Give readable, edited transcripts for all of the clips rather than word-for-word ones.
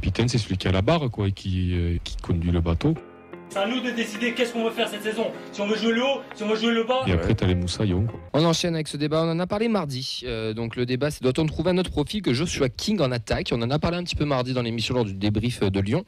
capitaine, c'est celui qui a la barre, quoi, et qui conduit le bateau. C'est à nous de décider qu'est-ce qu'on veut faire cette saison. Si on veut jouer le haut, si on veut jouer le bas. Et après, t'as les moussaillons, quoi. On enchaîne avec ce débat, on en a parlé mardi. Donc le débat, c'est doit-on trouver un autre profil que Joshua King en attaque. On en a parlé un petit peu mardi dans l'émission lors du débrief de Lyon.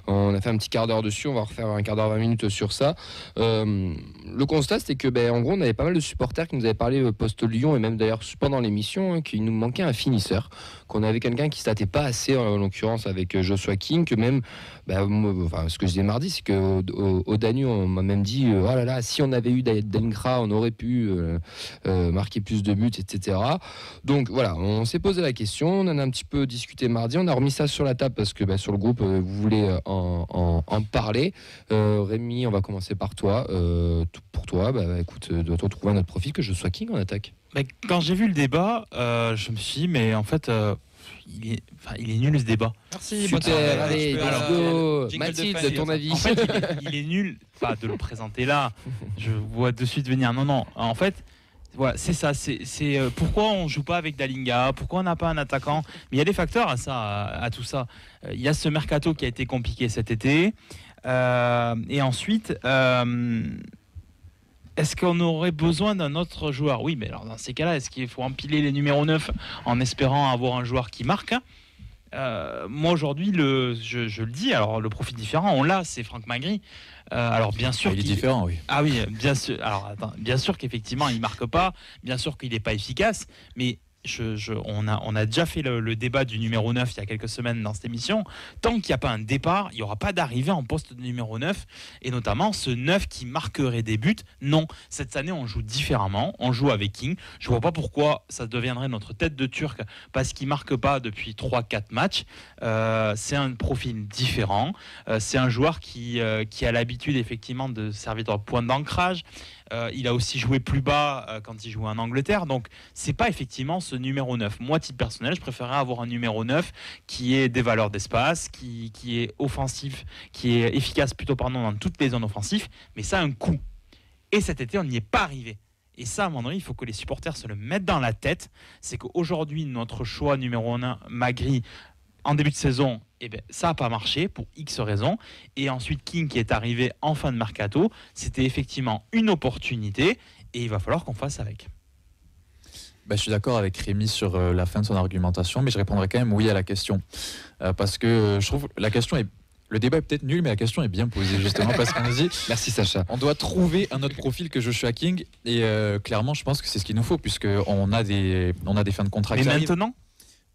On a fait un petit quart d'heure dessus, on va refaire un quart d'heure, 20 minutes sur ça. Le constat, c'était que, en gros, on avait pas mal de supporters qui nous avaient parlé post-Lyon et même d'ailleurs pendant l'émission, qu'il nous manquait un finisseur, qu'on avait quelqu'un qui statait pas assez, en l'occurrence avec Joshua King, que même, ce que je disais mardi, c'est qu'au Danube, on m'a même dit, oh là là, si on avait eu Delinkra, on aurait pu marquer plus de buts, etc. Donc voilà, on s'est posé la question, on en a un petit peu discuté mardi, on a remis ça sur la table parce que sur le groupe, vous voulez en parler. Rémi, on va commencer par toi. Pour toi, écoute, doit-on trouver un autre profil que Joshua King en attaque? Quand j'ai vu le débat, je me suis dit, mais en fait, il est nul ce débat. Merci. Super, allez, let's go. Mathilde, ton avis? En fait, il est nul, pas de le présenter là. Je vois de suite venir. Non. En fait, voilà, c'est ça. C'est pourquoi on joue pas avec Dalinga, pourquoi on n'a pas un attaquant. Mais il y a des facteurs à ça, à tout ça. Il y a ce mercato qui a été compliqué cet été. Et ensuite. Est-ce qu'on aurait besoin d'un autre joueur? Oui, mais alors dans ces cas-là, est-ce qu'il faut empiler les numéros 9 en espérant avoir un joueur qui marque? Moi aujourd'hui, je le dis, alors le profil différent, on l'a, c'est Franck Magri. Alors bien sûr, il est différent, oui. Ah oui, bien sûr. Alors attends, bien sûr qu'effectivement il marque pas, bien sûr qu'il n'est pas efficace, mais on a déjà fait le débat du numéro 9 il y a quelques semaines dans cette émission. Tant qu'il n'y a pas un départ, il n'y aura pas d'arrivée en poste de numéro 9, et notamment ce 9 qui marquerait des buts. Non, cette année on joue différemment, on joue avec King. Je ne vois pas pourquoi ça deviendrait notre tête de Turc parce qu'il ne marque pas depuis 3-4 matchs. C'est un profil différent, c'est un joueur qui a l'habitude effectivement de servir de point d'ancrage. Il a aussi joué plus bas quand il jouait en Angleterre, donc c'est pas effectivement ce numéro 9. Moi, titre personnel, je préférerais avoir un numéro 9 qui ait des valeurs d'espace, qui est offensif, qui est efficace dans toutes les zones offensives, mais ça a un coût. Et cet été, on n'y est pas arrivé. Et ça, à un moment donné, il faut que les supporters se le mettent dans la tête. C'est qu'aujourd'hui, notre choix numéro 1, Magri, en début de saison, ça n'a pas marché pour X raisons. Et ensuite, King qui est arrivé en fin de mercato, c'était effectivement une opportunité et il va falloir qu'on fasse avec. Je suis d'accord avec Rémi sur la fin de son argumentation, mais je répondrai quand même oui à la question. Parce que je trouve la question est... Le débat est peut-être nul, mais la question est bien posée, justement, parce qu'on dit... Merci Sacha. On doit trouver un autre profil que Joshua King, et clairement, je pense que c'est ce qu'il nous faut, puisqu'on a des fins de contrat qui arrivent. Maintenant ?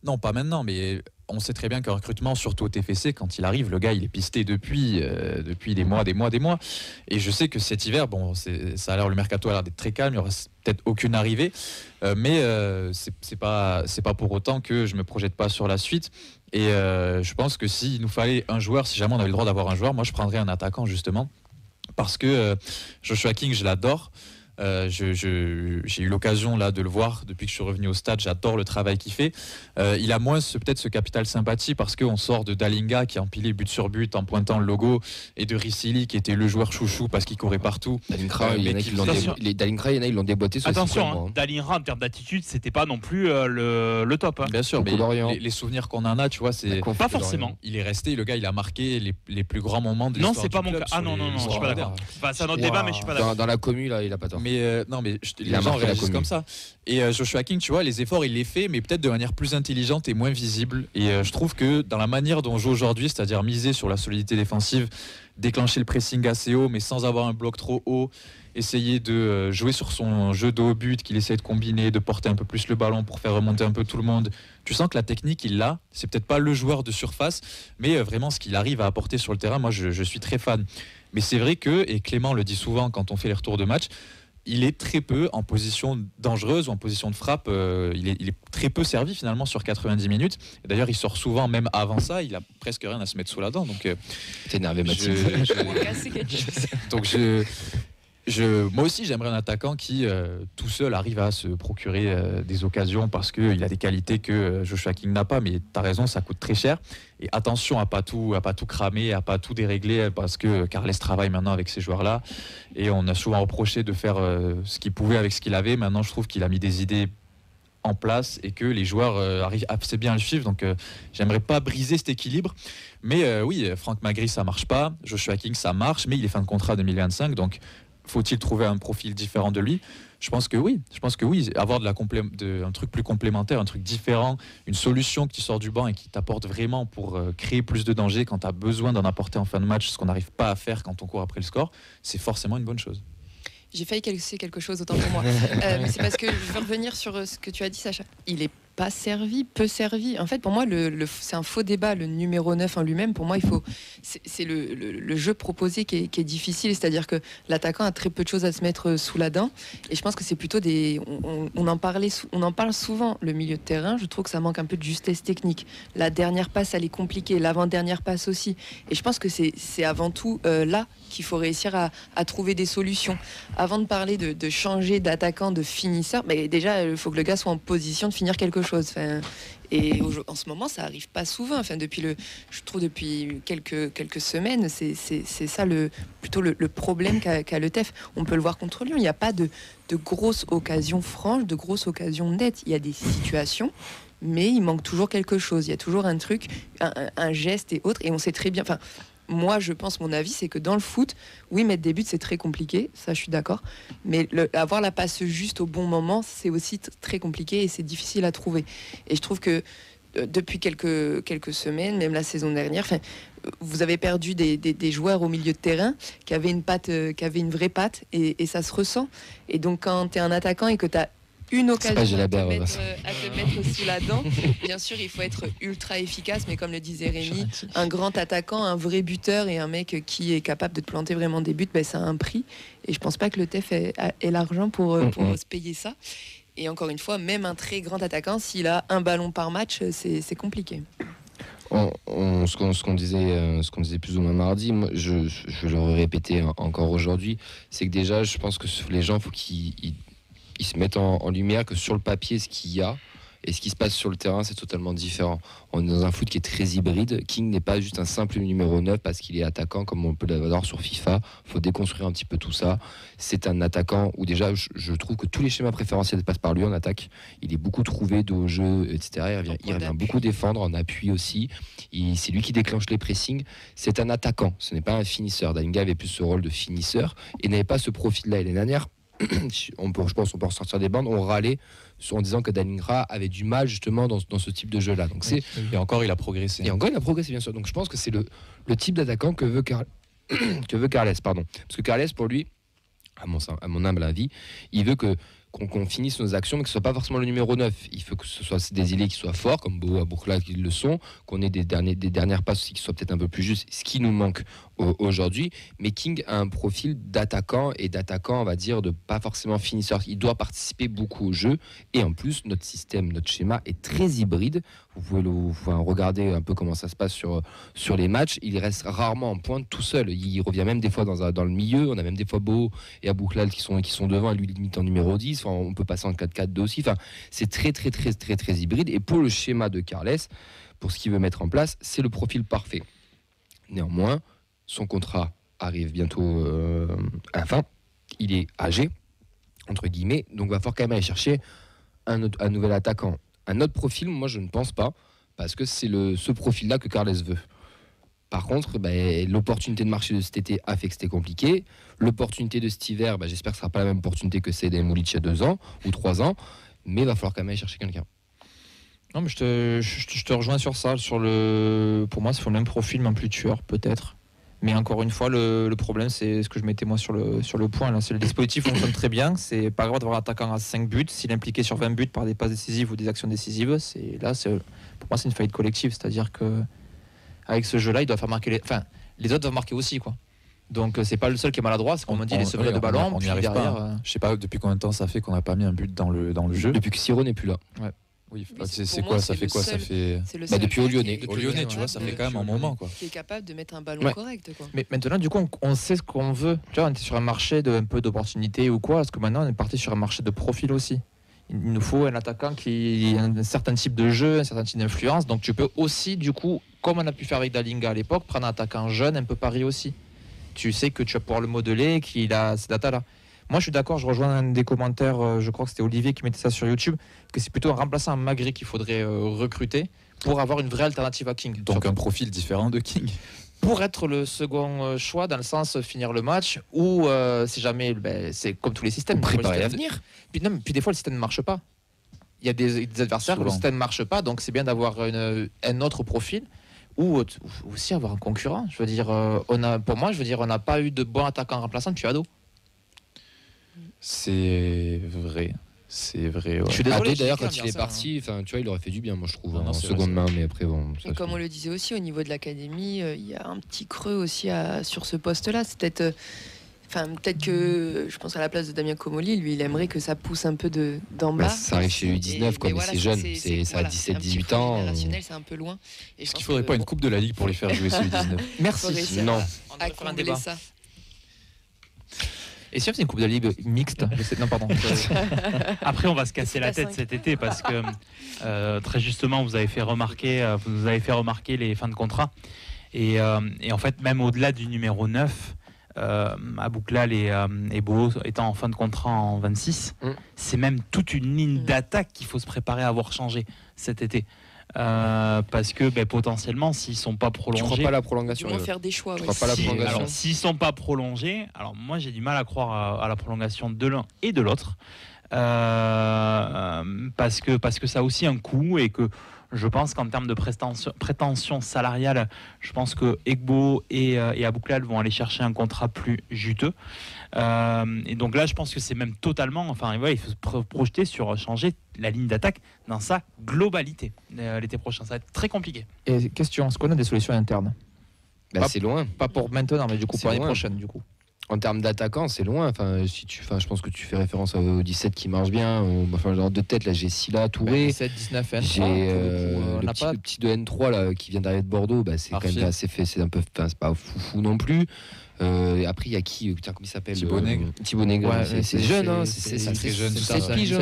Non, pas maintenant, mais on sait très bien qu'un recrutement, surtout au TFC, quand il arrive, le gars, il est pisté depuis des mois. Et je sais que cet hiver, ça a l'air, le mercato a l'air d'être très calme, il n'y aura peut-être aucune arrivée, mais c'est pas pour autant que je me projette pas sur la suite. Et je pense que s'il nous fallait un joueur, si jamais on avait le droit d'avoir un joueur, moi je prendrais un attaquant justement, parce que Joshua King, je l'adore. J'ai eu l'occasion là de le voir depuis que je suis revenu au stade. J'adore le travail qu'il fait. Il a moins peut-être ce capital sympathie parce qu'on sort de Dalinga qui a empilé but sur but en pointant le logo, et de Ricili qui était le joueur chouchou parce qu'il courait partout. Dalinga, il y en a qui l'ont déboîté. Attention, Dalinga en termes d'attitude, c'était pas non plus le top. Bien sûr, mais les souvenirs qu'on en a, tu vois, c'est pas forcément. Il est resté, le gars, il a marqué les plus grands moments de l'histoire. Non, c'est pas mon cas. Ah non, je suis pas d'accord. C'est un autre débat, mais je suis pas d'accord. Dans la commu, là, il a pas tort. Mais les gens réagissent comme ça. Et Joshua King, tu vois, les efforts, il les fait, mais peut-être de manière plus intelligente et moins visible. Et je trouve que dans la manière dont on joue aujourd'hui, c'est-à-dire miser sur la solidité défensive, déclencher le pressing assez haut, mais sans avoir un bloc trop haut, essayer de jouer sur son jeu de haut but, qu'il essaie de combiner, de porter un peu plus le ballon pour faire remonter un peu tout le monde. Tu sens que la technique, il l'a. C'est peut-être pas le joueur de surface, mais vraiment ce qu'il arrive à apporter sur le terrain, moi, je suis très fan. Mais c'est vrai que, et Clément le dit souvent quand on fait les retours de match, il est très peu en position dangereuse ou en position de frappe. Il est très peu servi finalement sur 90 minutes. Et d'ailleurs, il sort souvent, même avant ça, il a presque rien à se mettre sous la dent. Donc, t'es énervé, Mathilde. Donc moi aussi, j'aimerais un attaquant qui, tout seul, arrive à se procurer des occasions parce qu'il a des qualités que Joshua King n'a pas. Mais tu as raison, ça coûte très cher. Et attention à pas tout cramer, à pas tout dérégler, parce que Carles travaille maintenant avec ces joueurs-là. Et on a souvent reproché de faire ce qu'il pouvait avec ce qu'il avait. Maintenant, je trouve qu'il a mis des idées en place et que les joueurs arrivent assez bien à le suivre. Donc j'aimerais pas briser cet équilibre. Mais oui, Franck Magri, ça marche pas. Joshua King, ça marche, mais il est fin de contrat 2025. Donc faut-il trouver un profil différent de lui ? Je pense que oui. Avoir un truc plus complémentaire, un truc différent, une solution qui sort du banc et qui t'apporte vraiment pour créer plus de danger quand tu as besoin d'en apporter en fin de match, ce qu'on n'arrive pas à faire quand on court après le score, c'est forcément une bonne chose. J'ai failli casser quelque chose, autant pour moi. Mais c'est parce que je veux revenir sur ce que tu as dit, Sacha. Il est pas servi, peu servi. En fait, pour moi, c'est un faux débat. Le numéro 9 en lui-même, pour moi, c'est le jeu proposé qui est difficile. C'est-à-dire que l'attaquant a très peu de choses à se mettre sous la dent. Et je pense que c'est plutôt on en parle souvent, le milieu de terrain. Je trouve que ça manque un peu de justesse technique. La dernière passe, elle est compliquée. L'avant-dernière passe aussi. Et je pense que c'est avant tout là qu'il faut réussir à trouver des solutions. Avant de parler de changer d'attaquant, de finisseur, mais déjà, il faut que le gars soit en position de finir quelque chose. Enfin, et en ce moment, ça arrive pas souvent. Enfin, je trouve depuis quelques semaines, c'est ça plutôt le problème qu'a le TEF. On peut le voir contre Lyon. Il n'y a pas de grosses occasions franches, de grosses occasions nettes. Il y a des situations, mais il manque toujours quelque chose. Il y a toujours un truc, un geste et autres. Et on sait très bien. Enfin, moi, je pense, mon avis, c'est que dans le foot, oui, mettre des buts, c'est très compliqué, ça, je suis d'accord. Mais avoir la passe juste au bon moment, c'est aussi très compliqué et c'est difficile à trouver. Et je trouve que depuis quelques semaines, même la saison dernière, vous avez perdu des joueurs au milieu de terrain qui avaient une vraie patte et ça se ressent. Et donc, quand tu es un attaquant et que tu as une occasion à te mettre sous la dent. Bien sûr, il faut être ultra efficace, mais comme le disait Rémi, un grand attaquant, un vrai buteur et un mec qui est capable de te planter vraiment des buts, ça a un prix. Et je pense pas que le TEF ait l'argent pour se payer ça. Et encore une fois, même un très grand attaquant, s'il a un ballon par match, c'est compliqué. Ce qu'on disait plus ou moins mardi, moi, je vais le répéter encore aujourd'hui, c'est que déjà, je pense que les gens, faut qu'ils se mettent en lumière que sur le papier, ce qu'il y a et ce qui se passe sur le terrain, c'est totalement différent. On est dans un foot qui est très hybride. King n'est pas juste un simple numéro 9 parce qu'il est attaquant comme on peut l'avoir sur FIFA. Il faut déconstruire un petit peu tout ça. C'est un attaquant où déjà, je trouve que tous les schémas préférentiels passent par lui en attaque. Il est beaucoup trouvé dos au jeu, etc. Il revient beaucoup défendre en appui aussi. C'est lui qui déclenche les pressings. C'est un attaquant, ce n'est pas un finisseur. Dalinga avait plus ce rôle de finisseur et n'avait pas ce profil-là. Et l'année dernière, je pense qu'on peut ressortir des bandes, on râlait en disant que Dalinga avait du mal justement dans ce type de jeu-là. Donc et encore, il a progressé. Et encore, il a progressé, bien sûr. Donc je pense que c'est le type d'attaquant que veut Carles, pardon. Parce que Carles, pour lui, à mon humble avis, il veut qu'on finisse nos actions, mais que ce soit pas forcément le numéro 9. Il faut que ce soit des ailiers qui soient forts, comme Beau à Bourcla qui le sont, qu'on ait des dernières passes aussi qui soient peut-être un peu plus justes, ce qui nous manque aujourd'hui. Mais King a un profil d'attaquant, on va dire, de pas forcément finisseur. Il doit participer beaucoup au jeu. Et en plus, notre système, notre schéma est très hybride. Vous pouvez regarder un peu comment ça se passe sur les matchs. Il reste rarement en pointe tout seul. Il revient même des fois dans le milieu. On a même des fois Beau et Abouklal qui sont devant, et lui limite en numéro 10. Enfin, on peut passer en 4-4-2 aussi. Enfin, c'est très, très, très, très, très hybride. Et pour le schéma de Carles, pour ce qu'il veut mettre en place, c'est le profil parfait. Néanmoins, son contrat arrive bientôt à la fin. Il est âgé, entre guillemets. Donc, il va falloir quand même aller chercher un nouvel attaquant. Un autre profil, moi, je ne pense pas. Parce que c'est ce profil-là que Carles veut. Par contre, l'opportunité de marché de cet été a fait que c'était compliqué. L'opportunité de cet hiver, j'espère que ce ne sera pas la même opportunité que celle d'Emoulic il y a 2 ans ou 3 ans. Mais il va falloir quand même aller chercher quelqu'un. Non, mais je te rejoins sur ça. Pour moi, c'est le même profil, mais en plus tueur, peut-être. Mais encore une fois, le problème, c'est ce que je mettais moi sur le point. Là. C'est le dispositif fonctionne très bien. C'est pas grave d'avoir un attaquant à 5 buts. S'il est impliqué sur 20 buts par des passes décisives ou des actions décisives, pour moi, c'est une faillite collective. C'est-à-dire que avec ce jeu-là, il doit faire marquer les autres doivent marquer aussi, quoi. Donc c'est pas le seul qui est maladroit, c'est qu'on me dit les sevrés de ballon. On n'y arrive pas. Je sais pas depuis combien de temps ça fait qu'on n'a pas mis un but dans le jeu. Depuis que Siro n'est plus là. Ouais. Oui, c'est quoi ça fait quoi ça fait depuis au Lyonnais. Au Lyonnais, tu vois, ça fait quand même un moment, quoi. Qui est capable de mettre un ballon correct, quoi. Mais maintenant, du coup, on sait ce qu'on veut. Tu vois, on était sur un marché un peu d'opportunités ou quoi, parce que maintenant on est parti sur un marché de profil aussi. Il nous faut un attaquant qui a un certain type de jeu, un certain type d'influence. Donc tu peux aussi, du coup, comme on a pu faire avec Dalinga à l'époque, prendre un attaquant jeune, un peu pari aussi. Tu sais que tu vas pouvoir le modeler, qu'il a ces datas-là. Moi, je suis d'accord, je rejoins un des commentaires, je crois que c'était Olivier qui mettait ça sur YouTube, que c'est plutôt un remplaçant à Magri qu'il faudrait recruter pour avoir une vraie alternative à King. Donc un profil différent de King. Pour être le second choix, dans le sens finir le match, ou si jamais, c'est comme tous les systèmes. Préparer l'avenir. Puis des fois, le système ne marche pas. Il y a des adversaires où le système ne marche pas, donc c'est bien d'avoir un autre profil. Ou aussi avoir un concurrent. Je veux dire, pour moi, on n'a pas eu de bon attaquant remplaçant depuis Ado. C'est vrai. C'est vrai. Ouais. Je suis désolé d'ailleurs quand il est parti. Enfin, tu vois, il aurait fait du bien, moi je trouve, en seconde main. Mais après, bon. Et comme on le disait aussi, au niveau de l'académie, il y a un petit creux aussi sur ce poste-là. C'est peut-être. Peut-être que je pense à la place de Damien Comolli, lui, il aimerait que ça pousse un peu d'en bas. Ça arrive chez U19, comme c'est jeune, ça a 17-18 ans. C'est un peu loin. Est-ce qu'il ne faudrait pas une coupe de la Ligue pour les faire jouer chez U19? Merci. Non. À combler ça. Et si on faisait une coupe de la Ligue mixte? Non, pardon. Après, on va se casser la tête cet été parce que très justement, vous nous avez fait remarquer les fins de contrat. Et en fait, même au-delà du numéro 9, Abouklal et Beau étant en fin de contrat en 26, c'est même toute une ligne d'attaque qu'il faut se préparer à voir changer cet été. Parce que potentiellement, s'ils ne sont pas prolongés, je crois pas à la prolongation. Ils vont faire des choix. Je crois pas à la prolongation. Alors, s'ils ne sont pas prolongés, alors moi j'ai du mal à croire à la prolongation de l'un et de l'autre, parce que ça a aussi un coût et que je pense qu'en termes de prétention salariale, je pense que Egbo et Abouklal vont aller chercher un contrat plus juteux. Et donc là, je pense que c'est même totalement... il faut se projeter sur changer la ligne d'attaque dans sa globalité l'été prochain. Ça va être très compliqué. Et question, est-ce qu'on a des solutions internes? C'est loin. Pas pour maintenant, mais du coup pour l'année prochaine, du coup. En termes d'attaquants, c'est loin. Je pense que tu fais référence au 17 qui marche bien. Genre de tête, là, j'ai Silla, Touré. 17, 19, N3. J'ai le petit de N3 là, qui vient d'arriver de Bordeaux. C'est quand même assez fait. C'est un peu, c'est pas foufou non plus. Après, il y a qui? Comment il s'appelle? Thibaut Nègre. Thibaut Nègre. Ouais, c'est jeune. C'est très jeune. C'est piges.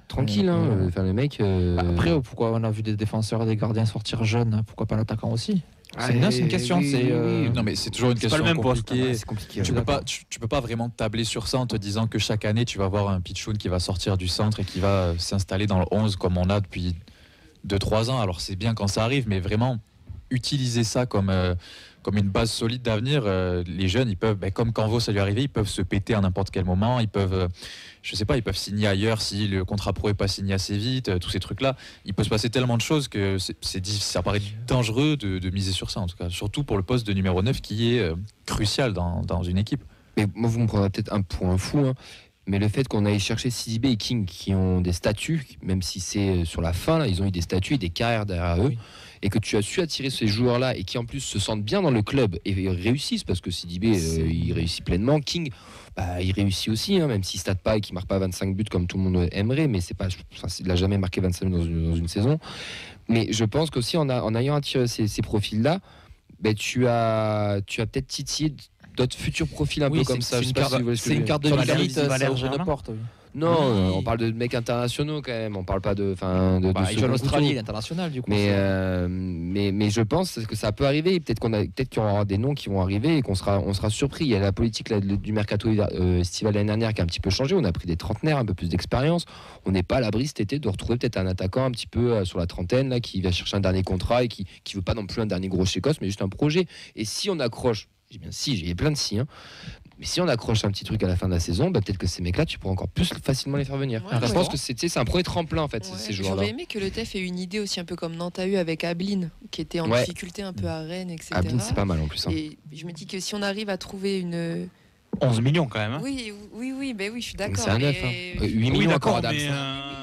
Tranquille. Les mecs. Après, pourquoi on a vu des défenseurs et des gardiens sortir jeunes? Pourquoi pas l'attaquant aussi? C'est une question. Non, mais c'est toujours une question pas le même compliquée. poste, c'est compliqué. Tu peux pas vraiment tabler sur ça en te disant que chaque année tu vas avoir un pitchoun qui va sortir du centre et qui va s'installer dans le 11 comme on a depuis 2-3 ans. Alors c'est bien quand ça arrive, mais vraiment utiliser ça comme une base solide d'avenir. Les jeunes, ils peuvent, comme Canvo ça lui est arrivé, ils peuvent se péter à n'importe quel moment. Ils peuvent, ils peuvent signer ailleurs si le contrat pro est pas signé assez vite. Tous ces trucs-là, il peut se passer tellement de choses que ça paraît dangereux de miser sur ça, en tout cas. Surtout pour le poste de numéro 9 qui est crucial dans une équipe. Mais moi, vous me prendrez peut-être un point fou, mais le fait qu'on aille chercher Sidibé et King qui ont des statuts, même si c'est sur la fin, là, ils ont eu des statuts et des carrières derrière eux. Et que tu as su attirer ces joueurs-là et qui en plus se sentent bien dans le club et réussissent, parce que Sidibé il réussit pleinement, King il réussit aussi, même s'il ne state pas et qu'il ne marque pas 25 buts comme tout le monde aimerait, mais il n'a jamais marqué 25 buts dans une saison. Mais je pense qu'aussi en ayant attiré ces profils-là, tu as peut-être titillé d'autres futurs profils un peu comme ça. C'est une carte de visite, Valère ça ouvre une porte. Non, on parle de mecs internationaux quand même. On parle pas de. Il joue en Australie, l'international du coup. Mais je pense que ça peut arriver. Peut-être qu'il y aura des noms qui vont arriver et on sera surpris. Il y a la politique là, du mercato estival l'année dernière qui a un petit peu changé. On a pris des trentenaires, un peu plus d'expérience. On n'est pas à l'abri cet été de retrouver peut-être un attaquant un petit peu sur la trentaine là, qui va chercher un dernier contrat et qui veut pas non plus un dernier gros chécos, mais juste un projet. Et si on accroche, j'ai bien si, j'ai plein de si. Mais si on accroche un petit truc à la fin de la saison, peut-être que ces mecs-là, tu pourras encore plus facilement les faire venir. Je pense que c'est un premier tremplin en fait, ces joueurs-là. J'aurais aimé que le TEF ait une idée aussi un peu comme Nantes a eu avec Ablin, qui était en difficulté un peu à Rennes, etc. Ablin, c'est pas mal en plus. Et je me dis que si on arrive à trouver une... 11 millions quand même. Oui, je suis d'accord. C'est un 9. 8 millions accord Adams.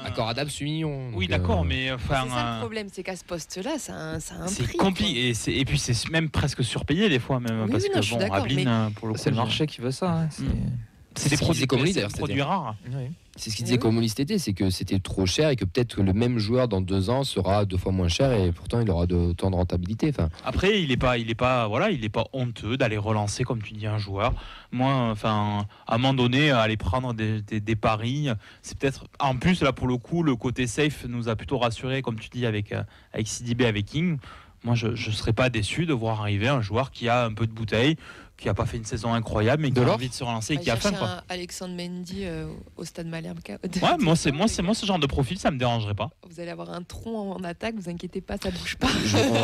Accord Adams, 8 millions. Oui, d'accord, mais c'est ça le problème, c'est qu'à ce poste-là, ça a un prix. C'est compliqué. Et puis c'est même presque surpayé des fois, même. Parce que Ablin, pour le coup, c'est le marché qui veut ça. C'est des produits rares. C'est ce qu'il disait Comolli cet été, c'est que c'était trop cher et que peut-être que le même joueur dans 2 ans sera 2 fois moins cher et pourtant il aura autant de rentabilité. Après, il est pas honteux d'aller relancer, comme tu dis, un joueur. Moi, à un moment donné, aller prendre des paris, c'est peut-être. En plus, là, pour le coup, le côté safe nous a plutôt rassuré, comme tu dis, avec Sidibé, avec King. Moi, je ne serais pas déçu de voir arriver un joueur qui a un peu de bouteille, qui a pas fait une saison incroyable, mais qui a Delors envie de se relancer et On qui a va faim, chercher quoi. un Alexandre Mendy au stade Malherbe. Ouais, moi, c'est ce genre de profil, ça me dérangerait pas. Vous allez avoir un tronc en attaque, vous inquiétez pas, ça bouge pas.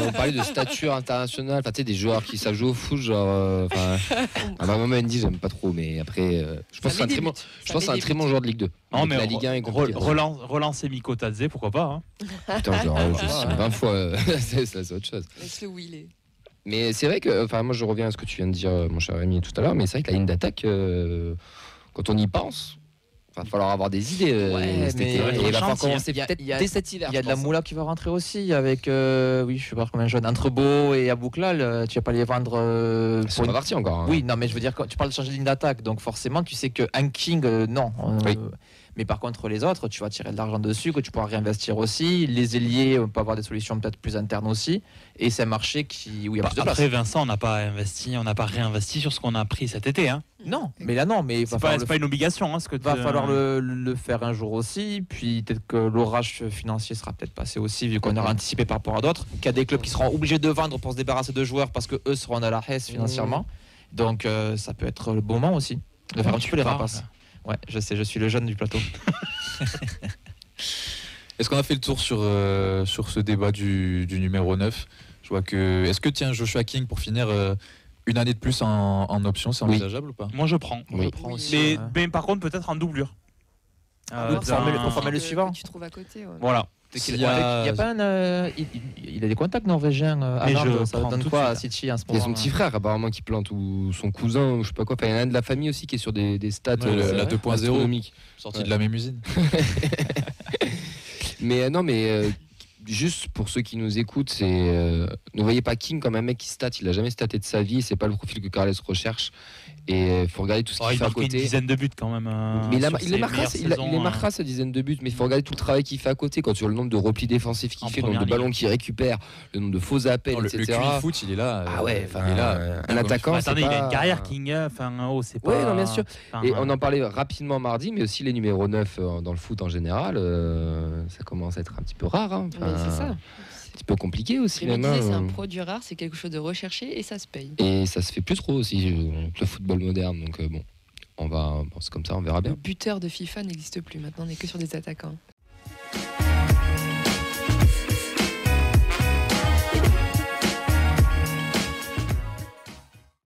On parlait de stature internationale, enfin tu sais, des joueurs qui savent jouer au foot, genre. Maman Mendy, j'aime pas trop, mais après, je pense que c'est un très bon. Je pense que c'est un très bon joueur de Ligue 2. Non, Donc, mais la Ligue 1 est compliquée. relancer Miko Tadze, pourquoi pas, hein. Putain, je sais 20 fois, c'est autre chose. Laisse-le où il est. Mais c'est vrai que, enfin, moi je reviens à ce que tu viens de dire, mon cher Rémi, tout à l'heure, mais c'est vrai que la ligne d'attaque, quand on y pense, il va falloir avoir des idées. Ouais, cet mais été. Et il va falloir chantier. commencer Il y a- peut-être il y a- dès cet hiver. Il y a je de la pense. moula qui va rentrer aussi avec, oui, je sais pas combien de jeunes, entre Beau et Abouklal, tu vas pas les vendre Ils sont pas partis encore. Hein. Oui, non, mais je veux dire, quand tu parles de changer de ligne d'attaque, donc forcément, tu sais qu'un King, non. Oui. Mais par contre, les autres, tu vas tirer de l'argent dessus, que tu pourras réinvestir aussi. Les ailiers, on peut avoir des solutions peut-être plus internes aussi. Et c'est un marché où il y a plus de place. Après, Vincent, on n'a pas réinvesti sur ce qu'on a pris cet été, hein. Non, mais là, non. Mais il va C'est pas une obligation, hein, ce que va falloir le faire un jour aussi. Puis peut-être que l'orage financier sera peut-être passé aussi, vu qu'on aura anticipé par rapport à d'autres. Qu'il y a des clubs qui seront obligés de vendre pour se débarrasser de joueurs parce que eux seront à la hesse financièrement. Donc ça peut être le bon moment aussi de faire un petit peu les rapaces. Ouais, je sais, je suis le jeune du plateau. Est-ce qu'on a fait le tour sur ce débat du numéro 9? Je vois que. Est-ce que tiens, Joshua King, pour finir, une année de plus en option, c'est envisageable ou pas? Moi, je prends. Oui. Je prends aussi, Mais par contre, peut-être en doublure. pour former le suivant. Que tu trouves à côté. Ouais. Voilà. Il y a pas il a des contacts norvégiens à Mais Nantes, je ça prends donne tout quoi de à suite. Sitchi en ce Il y a moment son petit frère apparemment qui plante, ou son cousin, ou je sais pas quoi. Enfin, il y en a un de la famille aussi qui est sur des stats La 2.0 astronomiques. sortie Ouais. de la mémusine. Mais non, mais juste pour ceux qui nous écoutent, c'est ne voyez pas King comme un mec qui stat. Il a jamais staté de sa vie. C'est pas le profil que Carles recherche. Et il faut regarder tout ce qu'il Il fait à marque une côté. dizaine de buts quand même. Mais sur il ses les marquera, meilleures il saisons, les marquera ces dizaines de buts, mais il faut regarder tout le travail qu'il fait à côté. Quand tu vois le nombre de replis défensifs qu'il En fait, le nombre de première ballons qu'il récupère, le nombre de faux appels, Le etc. QI foot, il est là. Ah ouais, il est là. un attaquant. Mais c'est attendez, il a pas- une carrière King. Enfin, c'est pas. Ouais, non, bien sûr. enfin, Et on en parlait rapidement mardi, mais aussi les numéros 9 dans le foot en général, ça commence à être un petit peu rare. Hein. Mais c'est ça. Un petit peu compliqué aussi. Rémi même, disait, c'est hein. un produit rare, c'est quelque chose de recherché et ça se paye. Et ça se fait plus trop aussi, le football moderne. Donc bon, c'est comme ça, on verra Le bien. buteur de FIFA n'existe plus. Maintenant, on n'est que sur des attaquants.